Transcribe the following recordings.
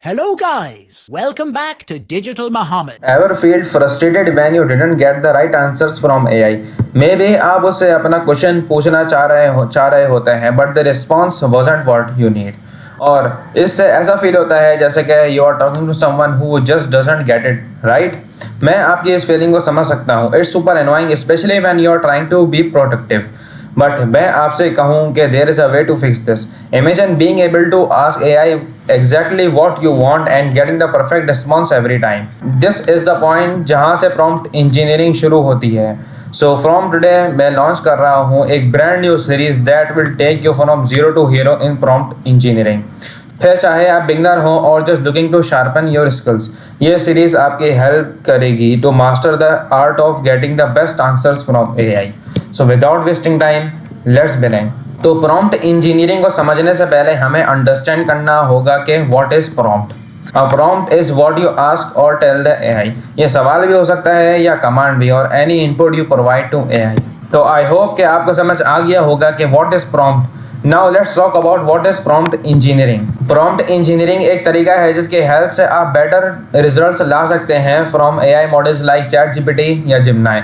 Hello guys, welcome back to Digital Muhammad. Ever feel frustrated when you didn't get the right answers from AI? Maybe आप उससे अपना question पूछना चाह रहे होते हैं but the response wasn't what you need. और इससे ऐसा फील होता है जैसे कि you are talking to someone who just doesn't get it, right? मैं आपकी इस फीलिंग को समझ सकता हूँ. It's super annoying especially when you are trying to be productive. But मैं आपसे कहूँ कि there is a way to fix this. Imagine being able to ask AI exactly what you want and getting the perfect response every time. This is the point जहाँ से prompt engineering शुरू होती है. So from today मैं launch कर रहा हूँ एक brand new series that will take you from zero to hero in prompt engineering. फिर चाहे आप बिगनर हो और just looking to sharpen your skills, ये सीरीज आपकी हेल्प करेगी to master the art of getting the best answers from AI. So without wasting time let's begin. तो prompt engineering को समझने से पहले हमें अंडरस्टैंड करना होगा कि what is prompt. A prompt is what you ask और टेल द एआई. ये सवाल भी हो सकता है या कमांड भी, और any input you provide to AI. तो आई होप कि आपको समझ आ गया होगा कि what is prompt. Now let's talk about what is prompt engineering. Prompt engineering एक तरीका है जिसकी हेल्प से आप बेटर रिजल्ट्स ला सकते हैं from AI models like ChatGPT या Gemini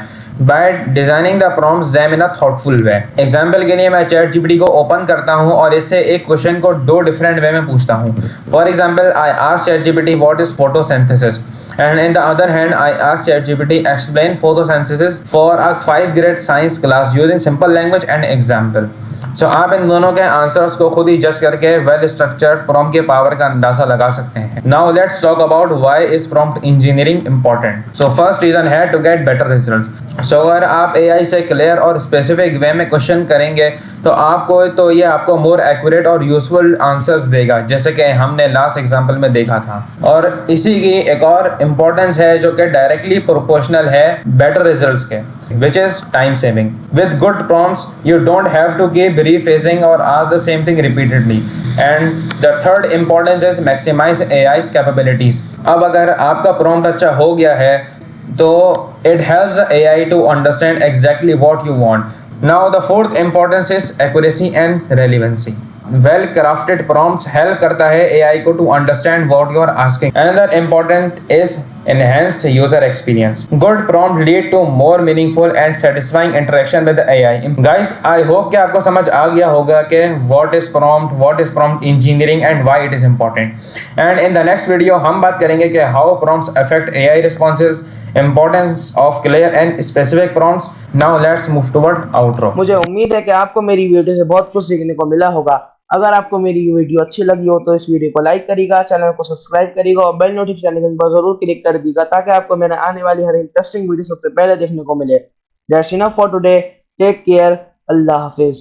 by designing the prompts them in a thoughtful way. Example के लिए मैं ChatGPT को ओपन करता हूँ और इससे एक क्वेश्चन को दो डिफरेंट वे में पूछता हूँ. For example I ask ChatGPT what is photosynthesis, and in the other hand I ask ChatGPT explain photosynthesis for a 5th grade science class using simple language and example. सो आप इन दोनों के answers को खुद ही जज करके वेल स्ट्रक्चर्ड प्रॉम्प्ट के power का अंदाजा लगा सकते हैं. Now let's talk about why is prompt engineering important. So first reason है to get better results. So अगर आप एआई से क्लियर और स्पेसिफिक वे में क्वेश्चन करेंगे तो ये आपको मोर एक्यूरेट और यूजफुल आंसर्स देगा, जैसे कि हमने लास्ट एग्जांपल में देखा था. और इसी की एक और इम्पोर्टेंस है जो कि डायरेक्टली प्रोपोर्शनल है बेटर रिजल्ट्स के, which is time saving. With good prompts, you don't have to keep rephrasing or ask the same thing repeatedly. And the third importance is maximize AI's capabilities. अब अगर आपका prompt अच्छा हो गया है तो it helps the AI to understand exactly what you want. Now the fourth importance is accuracy and relevancy. Well crafted prompts help करता है AI को to understand what you are asking. Another important is enhanced user experience. Good prompt lead to more meaningful and satisfying interaction with the AI. Guys, I hope कि आपको समझ आ गया होगा कि what is prompt engineering and why it is important. And in the next video हम बात करेंगे कि how prompts affect AI responses, importance of clear and specific prompts. Now let's move toward outro. मुझे उम्मीद है कि आपको मेरी वीडियो से बहुत कुछ सीखने को मिला होगा. अगर आपको मेरी वीडियो अच्छी लगी हो तो इस वीडियो को लाइक करिएगा, चैनल को सब्सक्राइब करिएगा और बेल नोटिफिकेशन पर जरूर क्लिक कर दीजिएगा ताकि आपको मेरे आने वाली हर इंटरेस्टिंग वीडियो सबसे पहले देखने को मिले. That's enough for today. Take care. अल्लाह हाफिज.